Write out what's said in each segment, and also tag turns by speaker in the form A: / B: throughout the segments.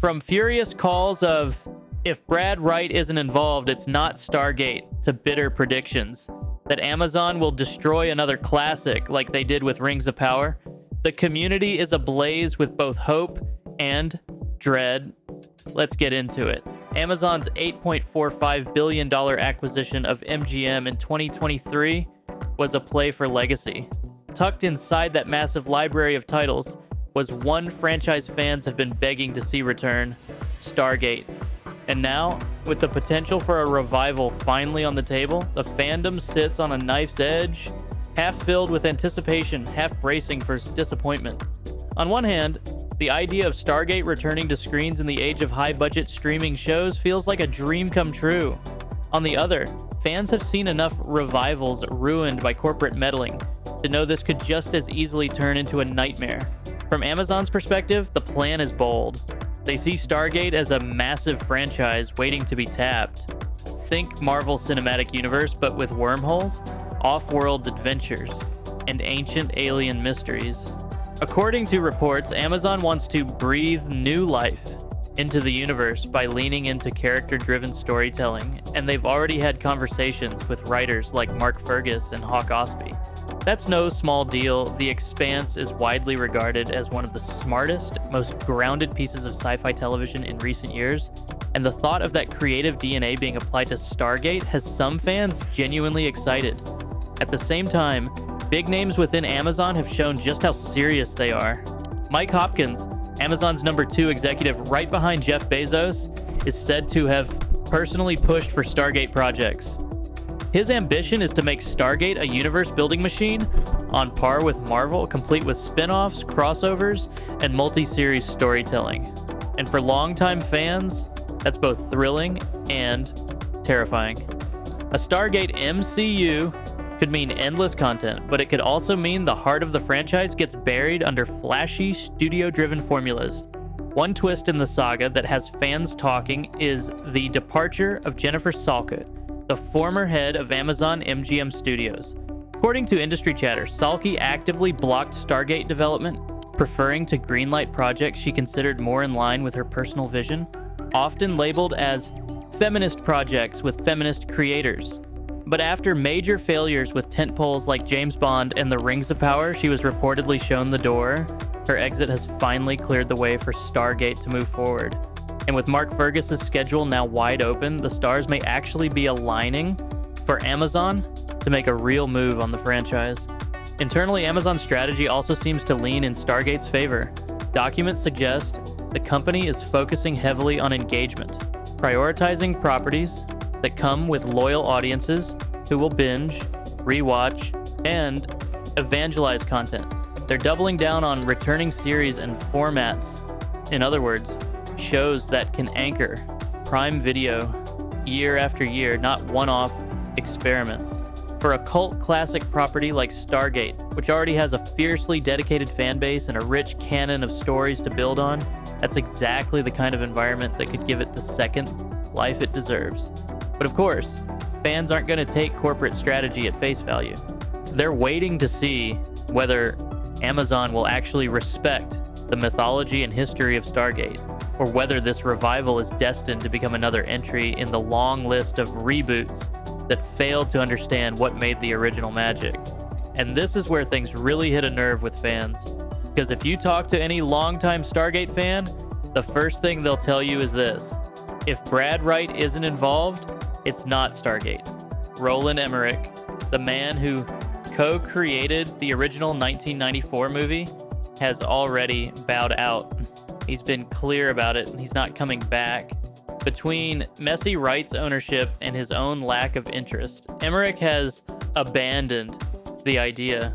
A: From furious calls of, if Brad Wright isn't involved, it's not Stargate, to bitter predictions that Amazon will destroy another classic like they did with Rings of Power, the community is ablaze with both hope and dread. Let's get into it. Amazon's $8.45 billion acquisition of MGM in 2023 was a play for legacy. Tucked inside that massive library of titles was one franchise fans have been begging to see return, Stargate. And now, with the potential for a revival finally on the table, the fandom sits on a knife's edge, half filled with anticipation, half bracing for disappointment. On one hand, the idea of Stargate returning to screens in the age of high-budget streaming shows feels like a dream come true. On the other, fans have seen enough revivals ruined by corporate meddling to know this could just as easily turn into a nightmare. From Amazon's perspective, the plan is bold. They see Stargate as a massive franchise waiting to be tapped. Think Marvel Cinematic Universe, but with wormholes, off-world adventures, and ancient alien mysteries. According to reports, Amazon wants to breathe new life into the universe by leaning into character-driven storytelling, and they've already had conversations with writers like Mark Fergus and Hawk Osby. That's no small deal. The Expanse is widely regarded as one of the smartest, most grounded pieces of sci-fi television in recent years, and the thought of that creative DNA being applied to Stargate has some fans genuinely excited. At the same time, big names within Amazon have shown just how serious they are. Mike Hopkins, Amazon's #2 executive right behind Jeff Bezos, is said to have personally pushed for Stargate projects. His ambition is to make Stargate a universe-building machine on par with Marvel, complete with spin-offs, crossovers, and multi-series storytelling. And for longtime fans, that's both thrilling and terrifying. A Stargate MCU could mean endless content, but it could also mean the heart of the franchise gets buried under flashy, studio-driven formulas. One twist in the saga that has fans talking is the departure of Jennifer Salke, the former head of Amazon MGM Studios. According to industry chatter, Salke actively blocked Stargate development, preferring to greenlight projects she considered more in line with her personal vision, often labeled as feminist projects with feminist creators. But after major failures with tentpoles like James Bond and the Rings of Power, she was reportedly shown the door. Her exit has finally cleared the way for Stargate to move forward. And with Mark Fergus's schedule now wide open, the stars may actually be aligning for Amazon to make a real move on the franchise. Internally, Amazon's strategy also seems to lean in Stargate's favor. Documents suggest the company is focusing heavily on engagement, prioritizing properties that come with loyal audiences who will binge, rewatch, and evangelize content. They're doubling down on returning series and formats. In other words, shows that can anchor Prime Video year after year, not one-off experiments. For a cult classic property like Stargate, which already has a fiercely dedicated fan base and a rich canon of stories to build on, that's exactly the kind of environment that could give it the second life it deserves. But of course, fans aren't going to take corporate strategy at face value. They're waiting to see whether Amazon will actually respect the mythology and history of Stargate, or whether this revival is destined to become another entry in the long list of reboots that failed to understand what made the original magic. And this is where things really hit a nerve with fans. Because if you talk to any longtime Stargate fan, the first thing they'll tell you is this: if Brad Wright isn't involved, it's not Stargate. Roland Emmerich, the man who co-created the original 1994 movie, has already bowed out. He's been clear about it, and he's not coming back. Between messy rights ownership and his own lack of interest, Emmerich has abandoned the idea.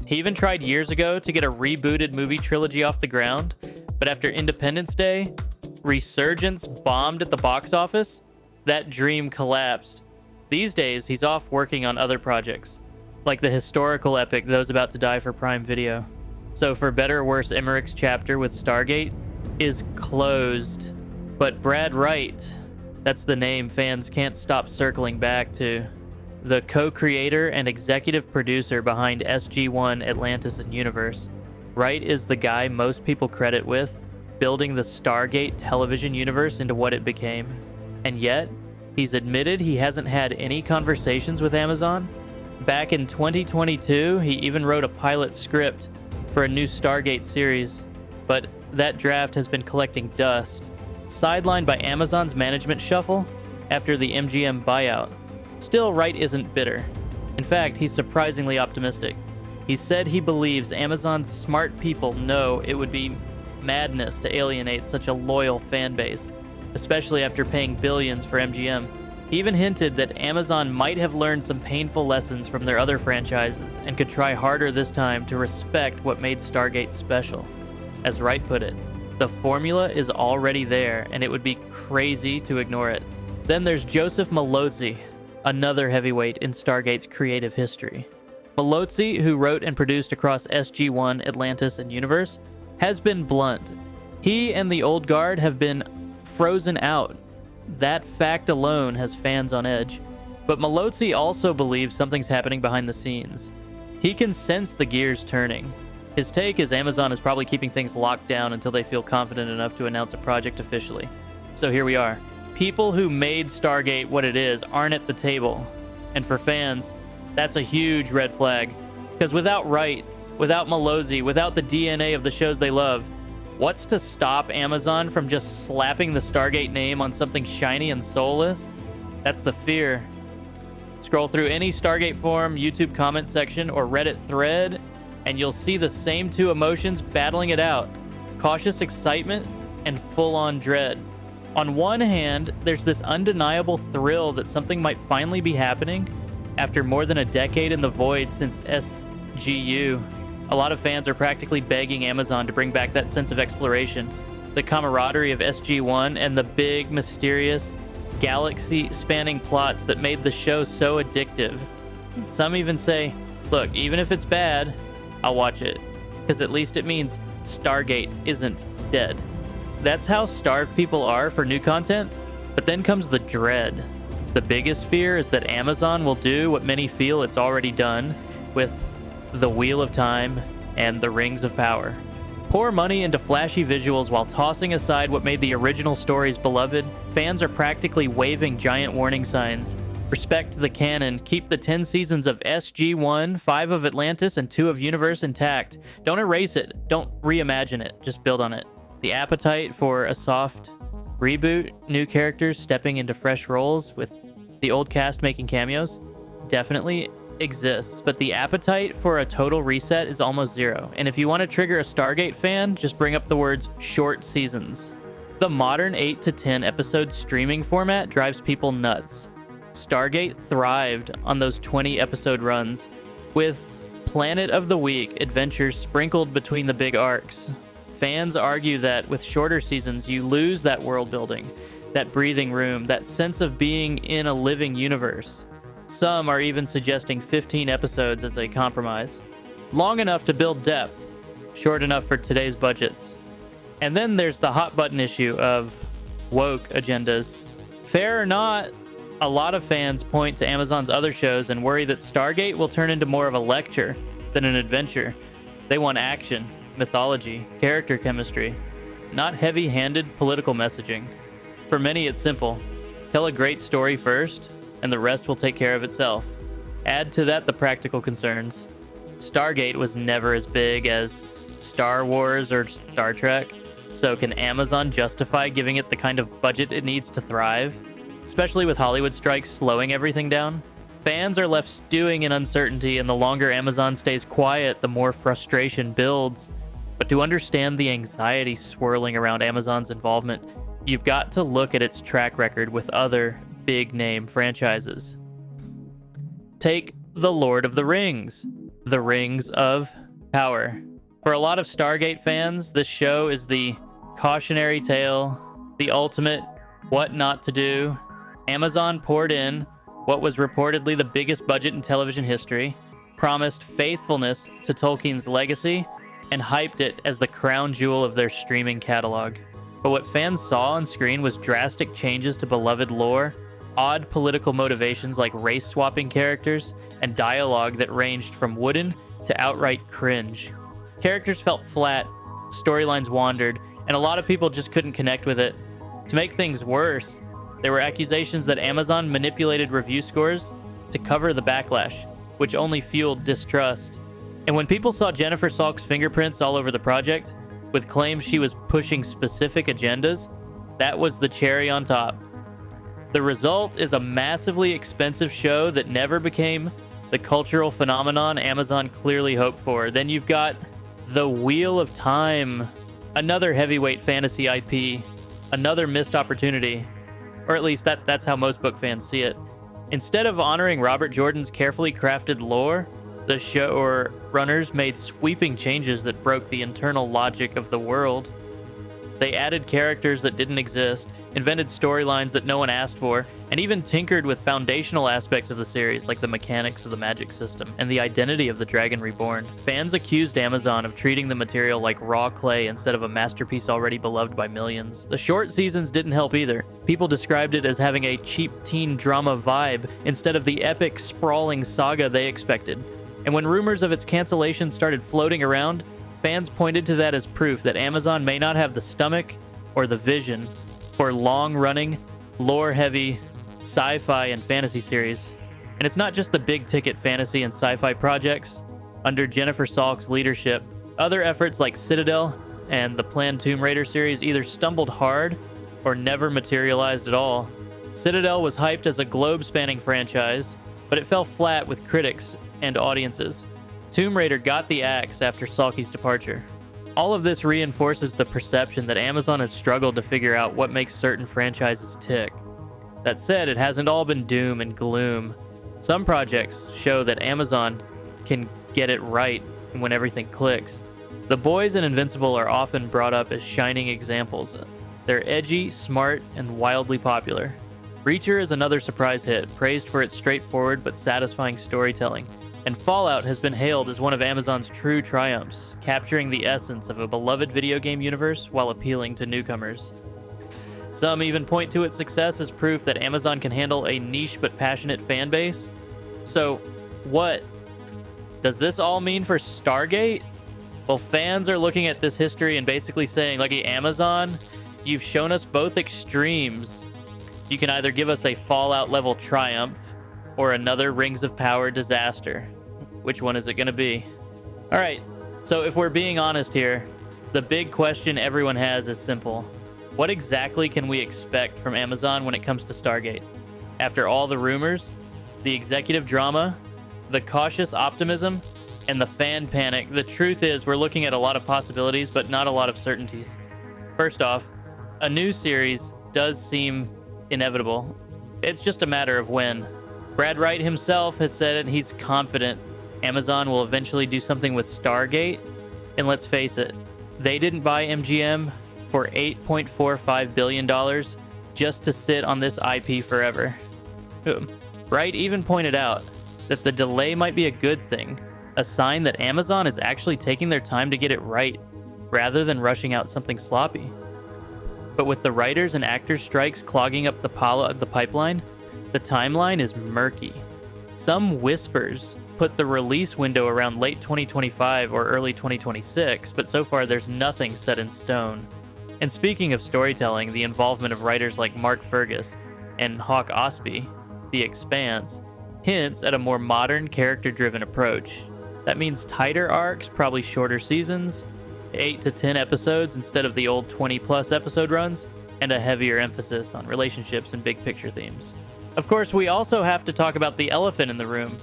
A: He even tried years ago to get a rebooted movie trilogy off the ground, but after Independence Day, Resurgence bombed at the box office, that dream collapsed. These days, he's off working on other projects, like the historical epic Those About to Die for Prime Video. So for better or worse, Emmerich's chapter with Stargate is closed. But Brad Wright, that's the name fans can't stop circling back to. The co-creator and executive producer behind SG-1, Atlantis, and Universe. Wright is the guy most people credit with building the Stargate television universe into what it became. And yet, he's admitted he hasn't had any conversations with Amazon. Back in 2022, he even wrote a pilot script for a new Stargate series, but that draft has been collecting dust, sidelined by Amazon's management shuffle after the MGM buyout. Still, Wright isn't bitter. In fact, he's surprisingly optimistic. He said he believes Amazon's smart people know it would be madness to alienate such a loyal fan base, especially after paying billions for MGM. He even hinted that Amazon might have learned some painful lessons from their other franchises and could try harder this time to respect what made Stargate special. As Wright put it, the formula is already there and it would be crazy to ignore it. Then there's Joseph Malozzi, another heavyweight in Stargate's creative history. Malozzi, who wrote and produced across SG-1, Atlantis, and Universe, has been blunt. He and the old guard have been frozen out. That fact alone has fans on edge. But Malozzi also believes something's happening behind the scenes. He can sense the gears turning. His take is Amazon is probably keeping things locked down until they feel confident enough to announce a project officially. So here we are. People who made Stargate what it is aren't at the table. And for fans, that's a huge red flag. Because without Wright, without Malozzi, without the DNA of the shows they love, what's to stop Amazon from just slapping the Stargate name on something shiny and soulless? That's the fear. Scroll through any Stargate forum, YouTube comment section, or Reddit thread, and you'll see the same two emotions battling it out: cautious excitement and full-on dread. On one hand, there's this undeniable thrill that something might finally be happening after more than a decade in the void since SGU. A lot of fans are practically begging Amazon to bring back that sense of exploration, the camaraderie of SG-1, and the big, mysterious, galaxy-spanning plots that made the show so addictive. Some even say, look, even if it's bad, I'll watch it, because at least it means Stargate isn't dead. That's how starved people are for new content. But then comes the dread. The biggest fear is that Amazon will do what many feel it's already done with the Wheel of Time and the Rings of Power. Pour money into flashy visuals while tossing aside what made the original stories beloved. Fans are practically waving giant warning signs. Respect the canon. Keep the 10 seasons of SG-1, 5 of Atlantis, and 2 of Universe intact. Don't erase it. Don't reimagine it. Just build on it. The appetite for a soft reboot, new characters stepping into fresh roles with the old cast making cameos, definitely exists, but the appetite for a total reset is almost zero. And if you want to trigger a Stargate fan, just bring up the words short seasons. The modern 8 to 10 episode streaming format drives people nuts. Stargate thrived on those 20 episode runs, with Planet of the Week adventures sprinkled between the big arcs. Fans argue that with shorter seasons, you lose that world building, that breathing room, that sense of being in a living universe. Some are even suggesting 15 episodes as a compromise. Long enough to build depth, short enough for today's budgets. And then there's the hot button issue of woke agendas. Fair or not, a lot of fans point to Amazon's other shows and worry that Stargate will turn into more of a lecture than an adventure. They want action, mythology, character chemistry, not heavy-handed political messaging. For many, it's simple. Tell a great story first, and the rest will take care of itself. Add to that the practical concerns. Stargate was never as big as Star Wars or Star Trek, so can Amazon justify giving it the kind of budget it needs to thrive? Especially with Hollywood strikes slowing everything down? Fans are left stewing in uncertainty, and the longer Amazon stays quiet, the more frustration builds. But to understand the anxiety swirling around Amazon's involvement, you've got to look at its track record with other big-name franchises. Take The Lord of the Rings, The Rings of Power. For a lot of Stargate fans, this show is the cautionary tale, the ultimate what not to do. Amazon poured in what was reportedly the biggest budget in television history, promised faithfulness to Tolkien's legacy, and hyped it as the crown jewel of their streaming catalog. But what fans saw on screen was drastic changes to beloved lore, odd political motivations like race-swapping characters, and dialogue that ranged from wooden to outright cringe. Characters felt flat, storylines wandered, and a lot of people just couldn't connect with it. To make things worse, there were accusations that Amazon manipulated review scores to cover the backlash, which only fueled distrust. And when people saw Jennifer Salk's fingerprints all over the project, with claims she was pushing specific agendas, that was the cherry on top. The result is a massively expensive show that never became the cultural phenomenon Amazon clearly hoped for. Then you've got The Wheel of Time, another heavyweight fantasy IP, another missed opportunity, or at least that's how most book fans see it. Instead of honoring Robert Jordan's carefully crafted lore, the showrunners made sweeping changes that broke the internal logic of the world. They added characters that didn't exist, invented storylines that no one asked for, and even tinkered with foundational aspects of the series, like the mechanics of the magic system and the identity of the Dragon Reborn. Fans accused Amazon of treating the material like raw clay instead of a masterpiece already beloved by millions. The short seasons didn't help either. People described it as having a cheap teen drama vibe instead of the epic, sprawling saga they expected. And when rumors of its cancellation started floating around, fans pointed to that as proof that Amazon may not have the stomach or the vision for long-running, lore-heavy sci-fi and fantasy series. And it's not just the big-ticket fantasy and sci-fi projects. Under Jennifer Salk's leadership, other efforts like Citadel and the planned Tomb Raider series either stumbled hard or never materialized at all. Citadel was hyped as a globe-spanning franchise, but it fell flat with critics and audiences. Tomb Raider got the axe after Salky's departure. All of this reinforces the perception that Amazon has struggled to figure out what makes certain franchises tick. That said, it hasn't all been doom and gloom. Some projects show that Amazon can get it right when everything clicks. The Boys and Invincible are often brought up as shining examples. They're edgy, smart, and wildly popular. Reacher is another surprise hit, praised for its straightforward but satisfying storytelling. And Fallout has been hailed as one of Amazon's true triumphs, capturing the essence of a beloved video game universe while appealing to newcomers. Some even point to its success as proof that Amazon can handle a niche but passionate fan base. So, what does this all mean for Stargate? Well, fans are looking at this history and basically saying, like, Amazon, you've shown us both extremes. You can either give us a Fallout-level triumph or another Rings of Power disaster. Which one is it going to be? All right, so if we're being honest here, the big question everyone has is simple. What exactly can we expect from Amazon when it comes to Stargate? After all the rumors, the executive drama, the cautious optimism, and the fan panic, the truth is we're looking at a lot of possibilities, but not a lot of certainties. First off, a new series does seem inevitable. It's just a matter of when. Brad Wright himself has said it, he's confident Amazon will eventually do something with Stargate. And let's face it, they didn't buy MGM for $8.45 billion just to sit on this IP forever. Wright even pointed out that the delay might be a good thing, a sign that Amazon is actually taking their time to get it right, rather than rushing out something sloppy. But with the writers and actors strikes clogging up the pipeline, the timeline is murky. Some whispers put the release window around late 2025 or early 2026, but so far there's nothing set in stone. And speaking of storytelling, the involvement of writers like Mark Fergus and Hawk Ostby, The Expanse, hints at a more modern, character-driven approach. That means tighter arcs, probably shorter seasons, 8 to 10 episodes instead of the old 20-plus episode runs, and a heavier emphasis on relationships and big-picture themes. Of course, we also have to talk about the elephant in the room.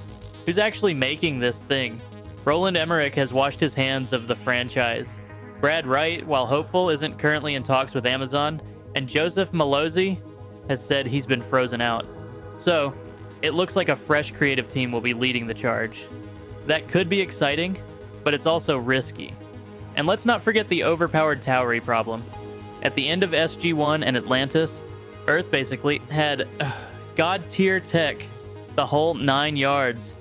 A: Who's actually making this thing? Roland Emmerich has washed his hands of the franchise. Brad Wright, while hopeful, isn't currently in talks with Amazon, and Joseph Malozzi has said he's been frozen out. So, it looks like a fresh creative team will be leading the charge. That could be exciting, but it's also risky. And let's not forget the overpowered Towery problem. At the end of SG-1 and Atlantis, Earth basically had god-tier tech, the whole 9 yards.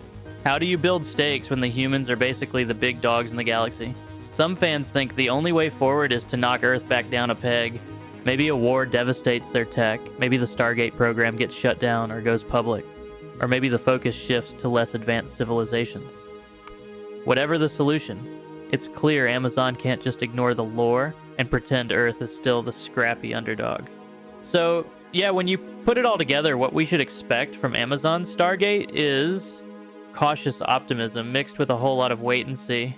A: How do you build stakes when the humans are basically the big dogs in the galaxy? Some fans think the only way forward is to knock Earth back down a peg. Maybe a war devastates their tech. Maybe the Stargate program gets shut down or goes public. Or maybe the focus shifts to less advanced civilizations. Whatever the solution, it's clear Amazon can't just ignore the lore and pretend Earth is still the scrappy underdog. So, yeah, when you put it all together, what we should expect from Amazon Stargate is cautious optimism mixed with a whole lot of wait and see.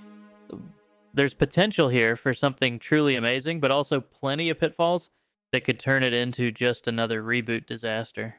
A: There's potential here for something truly amazing, but also plenty of pitfalls that could turn it into just another reboot disaster.